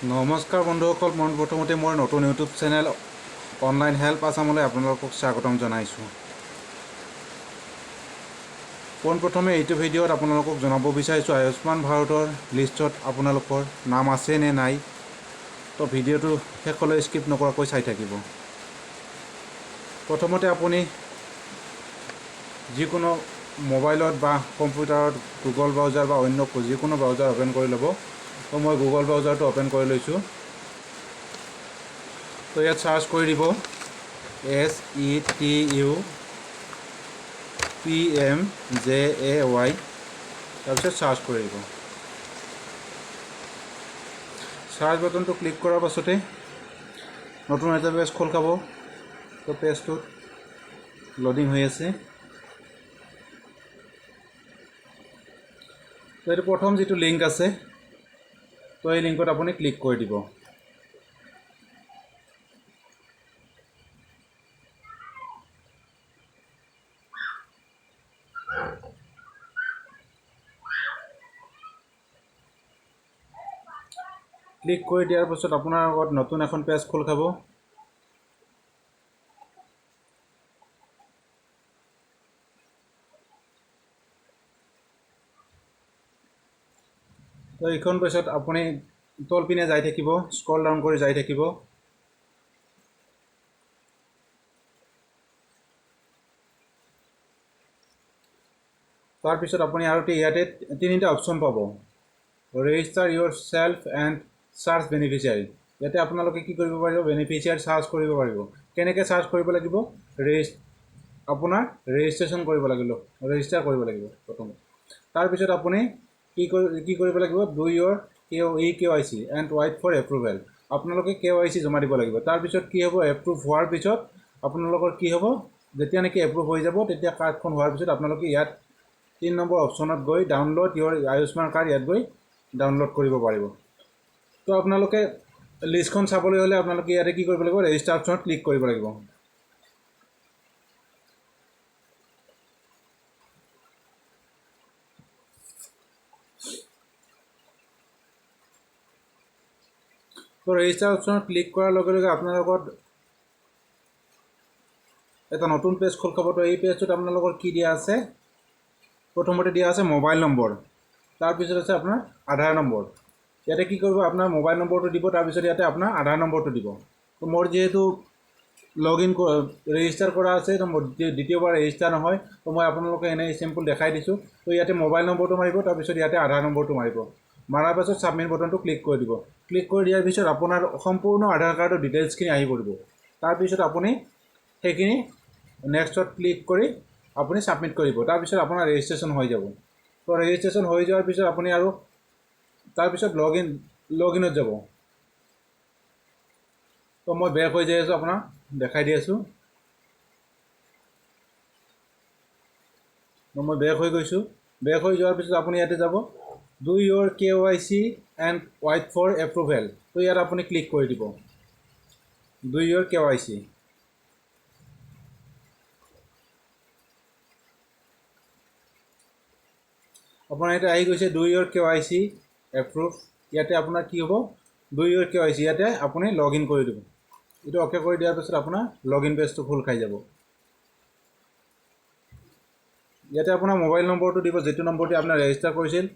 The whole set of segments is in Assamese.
নমস্কাৰ বন্ধুসকল, মই প্ৰথমতে মোৰ নতুন ইউটিউব চেনেল অনলাইন হেল্প আছামলৈ আপোনালোকক স্বাগতম জনাইছোঁ। পোনপ্ৰথমে এইটো ভিডিঅ'ত আপোনালোকক জনাব বিচাৰিছোঁ আয়ুষ্মান ভাৰতৰ লিষ্টত আপোনালোকৰ নাম আছে নে নাই। তো ভিডিঅ'টো শেষলৈ স্কিপ নকৰাকৈ চাই থাকিব। প্ৰথমতে আপুনি যিকোনো মোবাইলত বা কম্পিউটাৰত গুগল ব্ৰাউজাৰ বা অন্য যিকোনো ব্ৰাউজাৰ অ'পেন কৰি ল'ব। তো মই গুগল ব্ৰাউজাৰটো অ'পেন কৰি লৈছোঁ। তো ইয়াত চাৰ্চ কৰি দিব SETUPMJAY, তাৰপিছত চাৰ্চ কৰি দিব। চাৰ্চ বাটনটো ক্লিক কৰাৰ পাছতে নতুন এটা পেজ খোল খাব। তো পেজটোত লোডিং হৈ আছে। তো এইটো প্ৰথম যিটো লিংক আছে, তো এই লিংকত আপুনি ক্লিক কৰি দিব। ক্লিক কৰি দিয়াৰ পাছত আপোনাৰ আগত নতুন এখন পেজ খোল খাব। তো এইখন পেজত আপুনি তলপিনে যাই থাকিব, স্ক্ৰল ডাউন কৰি যাই থাকিব। তাৰপিছত আপুনি আৰু ইয়াতে তিনিটা অপশ্যন পাব, register yourself and search beneficiary. ইয়াতে আপোনালোকে কি কৰিব পাৰিব, বেনিফিচিয়াৰী চাৰ্চ কৰিব পাৰিব। কেনেকৈ চাৰ্চ কৰিব লাগিব, আপোনাৰ ৰেজিষ্ট্ৰেশ্যন কৰিব লাগিব, ৰেজিষ্টাৰ কৰিব লাগিব প্ৰথমে। তাৰপিছত আপুনি কি কৰিব লাগিব, do your KYC and wait for approval. আপোনালোকে KYC জমা দিব লাগিব। তাৰপিছত কি হ'ব, এপ্ৰুভ হোৱাৰ পিছত আপোনালোকৰ কি হ'ব, যেতিয়া নেকি এপ্ৰুভ হৈ যাব, তেতিয়া কাৰ্ডখন হোৱাৰ পিছত আপোনালোকে ইয়াত 3 নম্বৰ অপশ্যনত গৈ ডাউনলোড ইউৰ আয়ুষ্মান কাৰ্ড ইয়াত গৈ ডাউনলোড কৰিব পাৰিব। তো আপোনালোকে লিষ্টখন চাবলৈ হ'লে আপোনালোকে ইয়াতে কি কৰিব লাগিব, ৰেজিষ্টাৰ অপশ্যনত ক্লিক কৰিব লাগিব। তো ৰেজিষ্টাৰ অপশ্যনত ক্লিক কৰাৰ লগে লগে আপোনাৰ লগত এটা নতুন পেজ খোল খাব। তো এই পেজটোত আপোনালোকৰ কি দিয়া আছে, প্ৰথমতে দিয়া আছে মোবাইল নম্বৰ, তাৰপিছত আছে আপোনাৰ আধাৰ নম্বৰ। ইয়াতে কি কৰিব, আপোনাৰ মোবাইল নম্বৰটো দিব, তাৰপিছত ইয়াতে আপোনাৰ আধাৰ নম্বৰটো দিব। তো মোৰ যিহেতু ৰেজিষ্টাৰ কৰা আছে, তো দ্বিতীয়বাৰ ৰেজিষ্টাৰ নহয়, তো মই আপোনালোকে এনেই চিম্পল দেখাই দিছোঁ। তো ইয়াতে মোবাইল নম্বৰটো মাৰিব, তাৰপিছত ইয়াতে আধাৰ নম্বৰটো মাৰিব। মাৰাৰ পাছত ছাবমিট বটনটো ক্লিক কৰি দিব। ক্লিক কৰি দিয়াৰ পিছত আপোনাৰ সম্পূৰ্ণ আধাৰ কাৰ্ডৰ ডিটেইলছখিনি আহি পৰিব। তাৰপিছত আপুনি সেইখিনি নেক্সটত ক্লিক কৰি আপুনি ছাবমিট কৰিব। তাৰপিছত আপোনাৰ ৰেজিষ্ট্ৰেশ্যন হৈ যাব। তো ৰেজিষ্ট্ৰেশ্যন হৈ যোৱাৰ পিছত আপুনি আৰু তাৰপিছত লগ ইনত যাব। তো মই বেক হৈ যাই আছোঁ, আপোনাক দেখাই দি আছোঁ। মই বেক হৈ গৈছোঁ। বেক হৈ যোৱাৰ পিছত আপুনি ইয়াতে যাব, do your KYC and wait for approval. তো ইয়াত আপুনি ক্লিক কৰি দিব, ডু ইউৰ KYC। আপোনাৰ ইয়াতে আহি গৈছে ডু ইউৰ KYC এপ্ৰুভ। ইয়াতে আপোনাৰ কি হ'ব, ডু ইউৰ KYC, ইয়াতে আপুনি লগ ইন কৰি দিব। এইটো অ'কে কৰি দিয়াৰ পিছত আপোনাৰ লগ ইন পেজটো খোল খাই যাব। ইয়াতে আপোনাৰ মোবাইল নম্বৰটো দিব, যিটো নম্বৰটি আপোনাৰ ৰেজিষ্টাৰ কৰিছিল।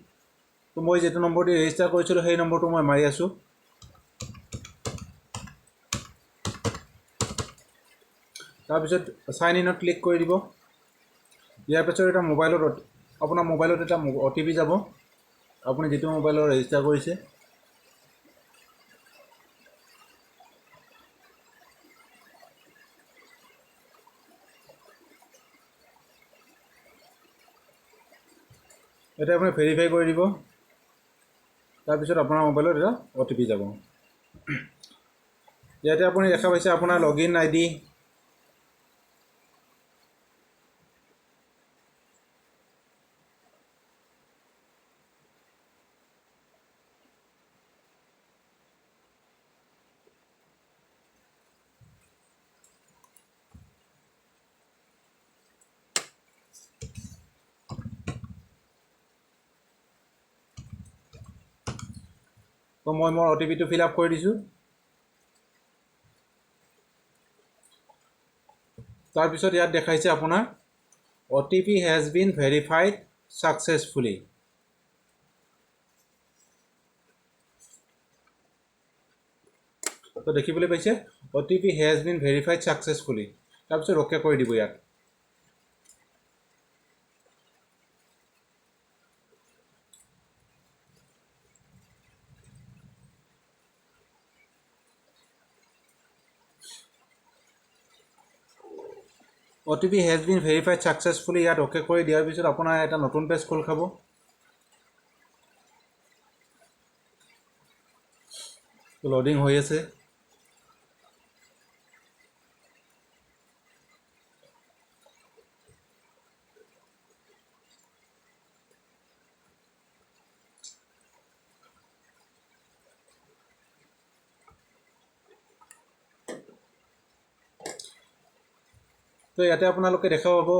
তো মই যিটো নম্বৰটি ৰেজিষ্টাৰ কৰিছিলোঁ সেই নম্বৰটো মই মাৰি আছোঁ। তাৰপিছত চাইন ইনত ক্লিক কৰি দিব। ইয়াৰ পিছত এটা আপোনাৰ মোবাইলত এটা OTP যাব, আপুনি যিটো মোবাইলত ৰেজিষ্টাৰ কৰিছে। এতিয়া আপুনি ভেৰিফাই কৰি দিব। তাৰপিছত আপোনাৰ মোবাইলত এটা OTP যাব। ইয়াতে আপুনি দেখা পাইছে আপোনাৰ লগ ইন ID। তো মই মোৰ OTP টো ফিল আপ কৰি দিছোঁ। তাৰপিছত ইয়াত দেখাইছে আপোনাৰ OTP has been verified successfully। তো দেখিবলৈ পাইছে OTP has been verified successfully। তাৰপিছত অ'কে কৰি দিব ইয়াত। OTP has been verified successfully ইয়াত অ'কে কৰি দিয়াৰ পিছত আপোনাৰ এটা নতুন পেজ খোল খাব। লোডিং হৈ আছে। তো ইয়াতে আপোনালোকে দেখা পাব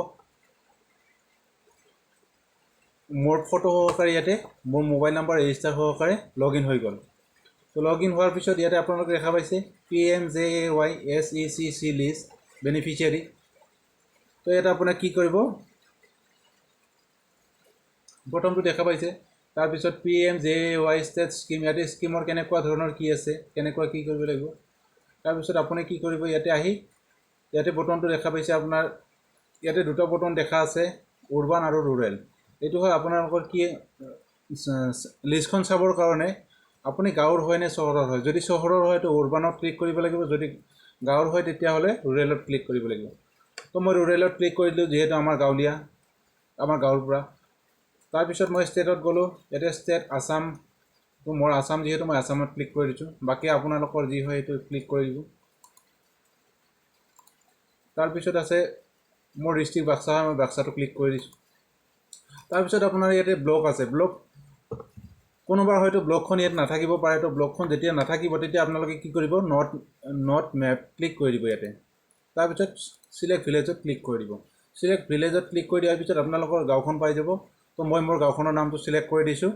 মোৰ ফটো সহকাৰে ইয়াতে মোৰ মোবাইল নম্বৰ ৰেজিষ্টাৰ সহকাৰে লগইন হৈ গ'ল। তো লগইন হোৱাৰ পিছত ইয়াতে আপোনালোকে দেখা পাইছে PMJAY SECC লিষ্ট বেনিফিচিয়াৰী। তো ইয়াতে আপোনাৰ কি কৰিব, প্ৰথমটো দেখা পাইছে। তাৰপিছত PMJAY ষ্টেট স্কিম, ইয়াতে স্কিমৰ কেনেকুৱা ধৰণৰ কি আছে, কেনেকুৱা কি কৰিব লাগিব। তাৰপিছত আপুনি কি কৰিব, ইয়াতে আহি ইয়াতে বটনটো দেখা পাইছে আপোনাৰ, ইয়াতে দুটা বটন দেখা আছে উৰ্বান আৰু ৰুৰেল। এইটো হয় আপোনালোকৰ কি লিষ্টখন চাবৰ কাৰণে আপুনি গাঁৱৰ হয় নে চহৰৰ হয়। যদি চহৰৰ হয় তো উৰ্বানত ক্লিক কৰিব লাগিব, যদি গাঁৱৰ হয় তেতিয়াহ'লে ৰুৰেলত ক্লিক কৰিব লাগিব। তো মই ৰুৰেলত ক্লিক কৰি দিলোঁ যিহেতু আমাৰ গাঁৱলীয়া, আমাৰ গাঁৱৰ পৰা। তাৰপিছত মই ষ্টেটত গ'লোঁ, ইয়াতে ষ্টেট আসাম, তো মোৰ আসাম যিহেতু মই আসামত ক্লিক কৰি দিছোঁ। বাকী আপোনালোকৰ যি হয় সেইটো ক্লিক কৰি দিব। তাৰপিছত আছে মোৰ ডিষ্ট্ৰিক্ট বাক্সা, মই বাক্সাটো ক্লিক কৰি দিছোঁ। তাৰপিছত আপোনাৰ ইয়াতে ব্লক আছে, ব্লক কোনোবা হয়তো ব্লকখন ইয়াত নাথাকিব পাৰে। তো ব্লকখন যেতিয়া নাথাকিব তেতিয়া আপোনালোকে কি কৰিব, নট মেপ ক্লিক কৰি দিব ইয়াতে। তাৰপিছত চিলেক্ট ভিলেজত ক্লিক কৰি দিব। চিলেক্ট ভিলেজত ক্লিক কৰি দিয়াৰ পিছত আপোনালোকৰ গাঁওখন পাই যাব। তো মই মোৰ গাঁওখনৰ নামটো চিলেক্ট কৰি দিছোঁ।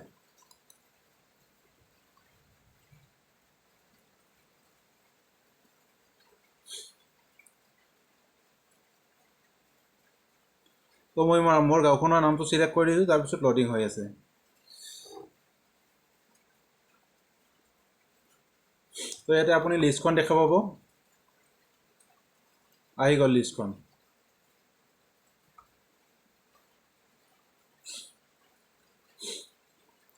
তো মই মোৰ গাঁওখনৰ নামটো চিলেক্ট কৰি দিছোঁ। তাৰপিছত লোডিং হৈ আছে। তো ইয়াতে আপুনি লিষ্টখন দেখা পাব, আহি গ'ল লিষ্টখন।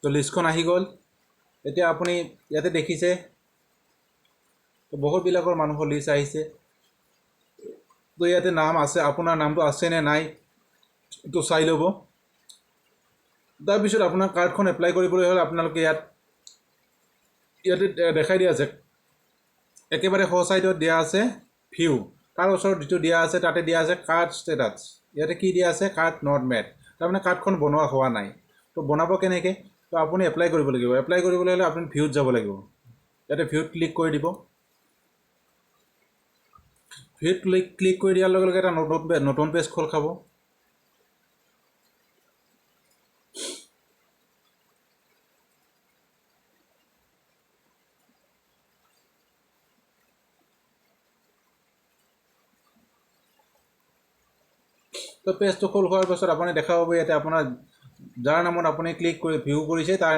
তো লিষ্টখন আহি গ'ল। এতিয়া আপুনি ইয়াতে দেখিছে বহুতবিলাকৰ মানুহৰ লিষ্ট আহিছে। তো ইয়াতে নাম আছে, আপোনাৰ নামটো আছে নে নাই তো চাই ল'ব। তাৰপিছত আপোনাৰ কাৰ্ডখন এপ্লাই কৰিবলৈ হ'লে আপোনালোকে ইয়াতে দেখাই দিয়া আছে, একেবাৰে সোঁ ছাইডত দিয়া আছে ভিউ, তাৰ ওচৰত যিটো দিয়া আছে তাতে দিয়া আছে কাৰ্ড ষ্টেটাছ। ইয়াতে কি দিয়া আছে, কাৰ্ড নট মেড, তাৰমানে কাৰ্ডখন বনোৱা হোৱা নাই। তো বনাব কেনেকৈ, তো আপুনি এপ্লাই কৰিব লাগিব। এপ্লাই কৰিবলৈ হ'লে আপুনি ভিউত যাব লাগিব। ইয়াতে ভিউত ক্লিক কৰি দিব। ভিউত ক্লিক কৰি দিয়াৰ লগে লগে এটা নতুন পেজ খোল খাব। তো পেজটো খোল খোৱাৰ পাছত আপুনি দেখা পাব ইয়াতে আপোনাৰ যাৰ নামত আপুনি ক্লিক কৰি ভিউ কৰিছে তাৰ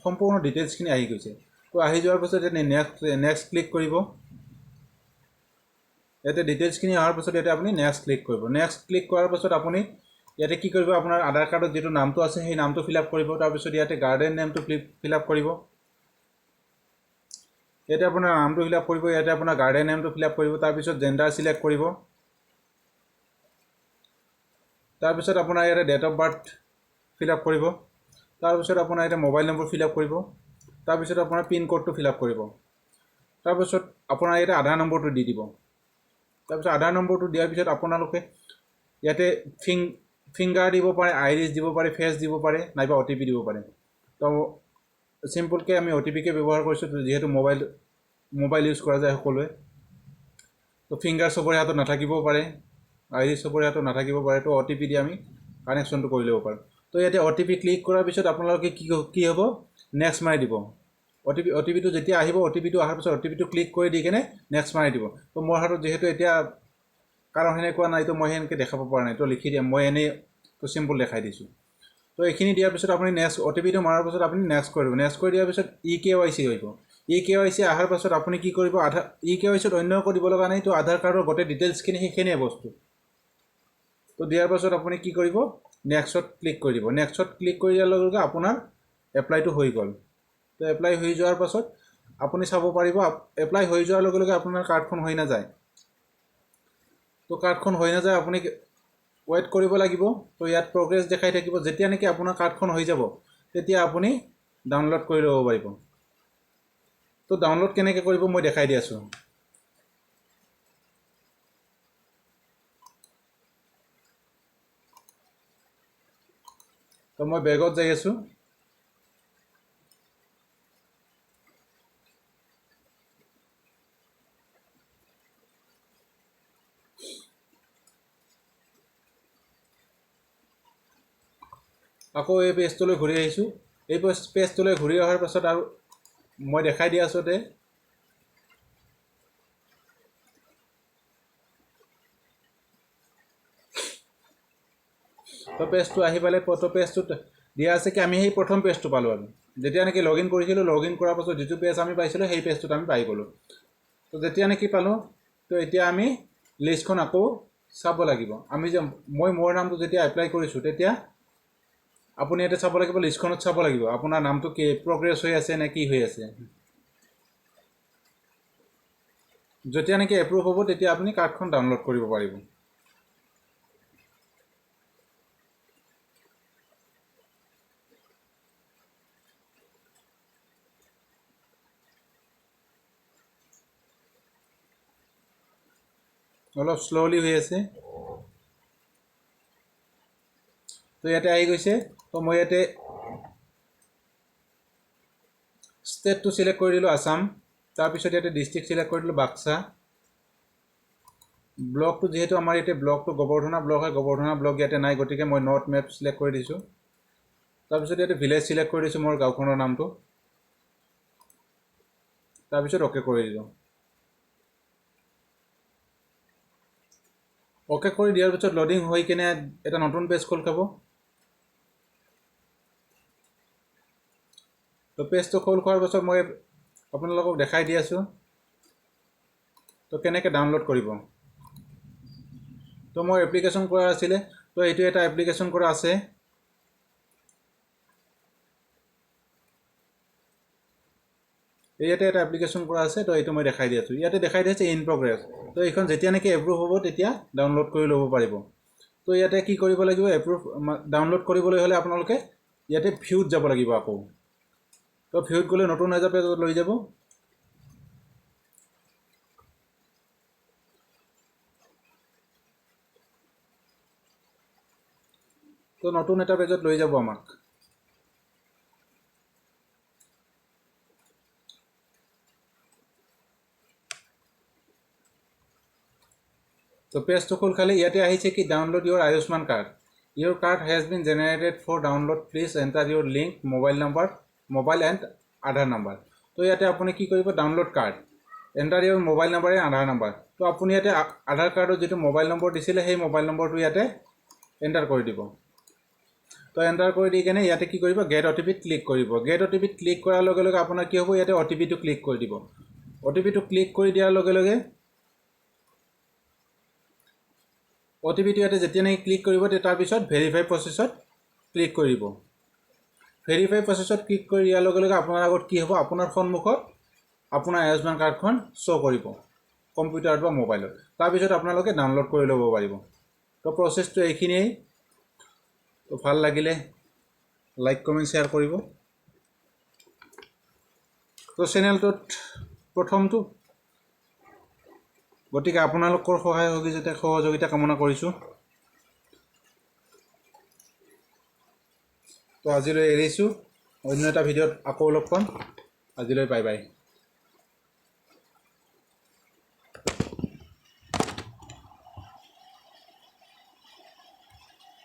সম্পূৰ্ণ ডিটেইলছখিনি আহি গৈছে। তো আহি যোৱাৰ পাছত ইয়াতে নেক্সট ক্লিক কৰিব। ইয়াতে ডিটেইলছখিনি অহাৰ পাছত ইয়াতে আপুনি নেক্সট ক্লিক কৰিব। নেক্সট ক্লিক কৰাৰ পাছত আপুনি ইয়াতে কি কৰিব, আপোনাৰ আধাৰ কাৰ্ডত যিটো নামটো আছে সেই নামটো ফিল আপ কৰিব। তাৰপিছত ইয়াতে গাৰ্ডেন নেমটো ফিল আপ কৰিব। ইয়াতে আপোনাৰ নামটো ফিল আপ কৰিব, ইয়াতে আপোনাৰ গাৰ্ডেন নেমটো ফিল আপ কৰিব। তাৰপিছত জেণ্ডাৰ চিলেক্ট কৰিব। তাৰপিছত আপোনাৰ ইয়াতে date of birth fill up কৰিব। তাৰপিছত আপোনাৰ ইয়াতে মোবাইল নম্বৰ ফিল আপ কৰিব। তাৰপিছত আপোনাৰ পিন কোডটো ফিল আপ কৰিব। তাৰপিছত আপোনাৰ ইয়াতে আধাৰ নম্বৰটো দি দিব। তাৰপিছত আধাৰ নম্বৰটো দিয়াৰ পিছত আপোনালোকে ইয়াতে ফিংগাৰ দিব পাৰে, আইৰিছ দিব পাৰে, ফেচ দিব পাৰে, নাইবা OTP দিব পাৰে। তো চিম্পলকৈ আমি OTPকে ব্যৱহাৰ কৰিছোঁ যিহেতু মোবাইল ইউজ কৰা যায় সকলোৱে। তো ফিংগাৰ চবৰে হাতত নাথাকিবও পাৰে, আইৰিছ চবৰে হাতত নাথাকিব পাৰে। তো OTP দি আমি কানেকশ্যনটো কৰি ল'ব পাৰোঁ। তো ইয়াতে OTP ক্লিক কৰাৰ পিছত আপোনালোকে কি হ'ব, নেক্সট মাৰি দিব। অ'টিপিটো যেতিয়া আহিব অ'টিপিটো অহাৰ পিছত অ'টিপিটো ক্লিক কৰি দি কেনে নেক্সট মাৰি দিব তো মোৰ হাতত যিহেতু এতিয়া কাৰণ সেনেকুৱা নাই তো মই সেনেকৈ দেখাব পৰা নাই তো লিখি দিম মই এনেই তো চিম্পল দেখাই দিছোঁ তো এইখিনি দিয়াৰ পিছত আপুনি নেক্সট অ'টিপিটো মাৰাৰ পিছত আপুনি নেক্সট কৰিব নেক্সট কৰি দিয়াৰ পিছত EKYC আহিব EKYC অহাৰ পাছত আপুনি কি কৰিব EKYCত অন্য একো দিব লগা নাই তো আধাৰ কাৰ্ডৰ গোটেই ডিটেইলছখিনি সেইখিনিয়ে বস্তু তো দিয়াৰ পাছত আপুনি কি কৰিব নেক্সটত ক্লিক কৰি দিব নেক্সটত ক্লিক কৰি দিয়াৰ লগে লগে আপোনাৰ এপ্লাইটো হৈ গ'ল তো এপ্লাই হৈ যোৱাৰ পাছত আপুনি চাব পাৰিব এপ্লাই হৈ যোৱাৰ লগে লগে আপোনাৰ কাৰ্ডখন হৈ নাযায় তো কাৰ্ডখন হৈ নাযায় আপুনি ৱেইট কৰিব লাগিব তো ইয়াত প্ৰগ্ৰেছ দেখাই থাকিব যেতিয়া নেকি আপোনাৰ কাৰ্ডখন হৈ যাব তেতিয়া আপুনি ডাউনলোড কৰি ল'ব পাৰিব তো ডাউনলোড কেনেকৈ কৰিব মই দেখাই দি আছোঁ তো মই বেগত যাই আছোঁ আকৌ এই পেজটোলৈ ঘূৰি আহিছোঁ এই পেজটোলৈ ঘূৰি অহাৰ পাছত আৰু মই দেখাই দি আছোঁতে তো পেজটো আহি পালে ফটো পেজটোত দিয়া আছে কি আমি সেই প্ৰথম পেজটো পালোঁ আৰু যেতিয়া নেকি লগ ইন কৰিছিলোঁ লগ ইন কৰাৰ পাছত যিটো পেজ আমি পাইছিলোঁ সেই পেজটোত আমি পাই গ'লোঁ তো যেতিয়া নেকি পালোঁ তো এতিয়া আমি লিষ্টখন আকৌ চাব লাগিব আমি যে মই মোৰ নামটো যেতিয়া এপ্লাই কৰিছোঁ তেতিয়া আপুনি ইয়াতে চাব লাগিব লিষ্টখনত চাব লাগিব আপোনাৰ নামটো কি প্ৰগ্ৰেছ হৈ আছে নে কি হৈ আছে যেতিয়া নেকি এপ্ৰুভ হ'ব তেতিয়া আপুনি কাৰ্ডখন ডাউনলোড কৰিব পাৰিব অলপ শ্ল'লি হৈ আছে তো ইয়াতে আহি গৈছে তো মই ইয়াতে ষ্টেটটো চিলেক্ট কৰি দিলোঁ আসাম তাৰপিছত ইয়াতে ডিষ্ট্ৰিক্ট চিলেক্ট কৰি দিলোঁ বাক্সা ব্লকটো যিহেতু আমাৰ ইয়াতে ব্লকটো গোবৰ্ধনা ব্লক হয় গোবৰ্ধনা ব্লক ইয়াতে নাই গতিকে মই নৰ্থ মেপ চিলেক্ট কৰি দিছোঁ তাৰপিছত ইয়াতে ভিলেজ চিলেক্ট কৰি দিছোঁ মোৰ গাঁওখনৰ নামটো তাৰপিছত অ'কে কৰি দিলোঁ অ'কে কৰি দিয়াৰ পিছত লোডিং হৈ কিনে এটা নতুন পেজ খোল খাব তো পেজটো খোল খোৱাৰ পাছত মই আপোনালোকক দেখাই দি আছোঁ তো কেনেকৈ ডাউনলোড কৰিব তো মোৰ এপ্লিকেশ্যন কৰা আছিলে তো এইটো এটা এপ্লিকেশ্যন কৰা আছে ইয়াতে এটা এপ্লিকেশ্যন কৰা আছে তো এইটো মই দেখাই দি আছোঁ ইয়াতে দেখাই দি আছে ইন প্ৰগ্ৰেছ তো এইখন যেতিয়া নেকি এপ্ৰুভ হ'ব তেতিয়া ডাউনলোড কৰি ল'ব পাৰিব তো ইয়াতে কি কৰিব লাগিব এপ্ৰুভ ডাউনলোড কৰিবলৈ হ'লে আপোনালোকে ইয়াতে ভিউত যাব লাগিব আকৌ তো ভিউত গ'লে নতুন এটা পেজত লৈ যাব তো নতুন এটা পেজত লৈ যাব আমাক তো পেজটো খোল খালে ইয়াতে আহিছে কি download your Ayushman card your card has been generated for download please enter your link mobile and Aadhaar number তো ইয়াতে আপুনি কি কৰিব download card enter your mobile number and Aadhaar number তো আপুনি ইয়াতে আধাৰ কাৰ্ডত যিটো মোবাইল নম্বৰ দিছিলে সেই মোবাইল নম্বৰটো ইয়াতে এণ্টাৰ কৰি দিব তো এণ্টাৰ কৰি দি কেনে ইয়াতে কি কৰিব গেট অ'টিপিত ক্লিক কৰিব গেট অ'টিপিত ক্লিক কৰাৰ লগে লগে আপোনাৰ কি হ'ব ইয়াতে অ'টিপিটো ক্লিক কৰি দিব অ'টিপিটো ক্লিক কৰি দিয়াৰ লগে লগে অ'টিপিটো ইয়াতে যেতিয়া নেকি ক্লিক কৰিব তাৰপিছত ভেৰিফাই প্ৰচেছত ক্লিক কৰিব ভেৰিফাই প্ৰচেছত ক্লিক কৰি দিয়াৰ লগে লগে আপোনাৰ আগত কি হ'ব আপোনাৰ সন্মুখত আপোনাৰ আয়ুষ্মান কাৰ্ডখন শ্ব' কৰিব কম্পিউটাৰত বা মোবাইলত তাৰপিছত আপোনালোকে ডাউনলোড কৰি ল'ব পাৰিব তো প্ৰচেছটো এইখিনিয়েই তো ভাল লাগিলে লাইক কমেণ্ট শ্বেয়াৰ কৰিব তো চেনেলটোত প্ৰথমটো গতিকে আপোনালোকৰ সহযোগিতা কামনা কৰিছোঁ তো আজিলৈ এৰিছোঁ অন্য এটা ভিডিঅ'ত আকৌ লগ পাম আজিলৈ বাই বাই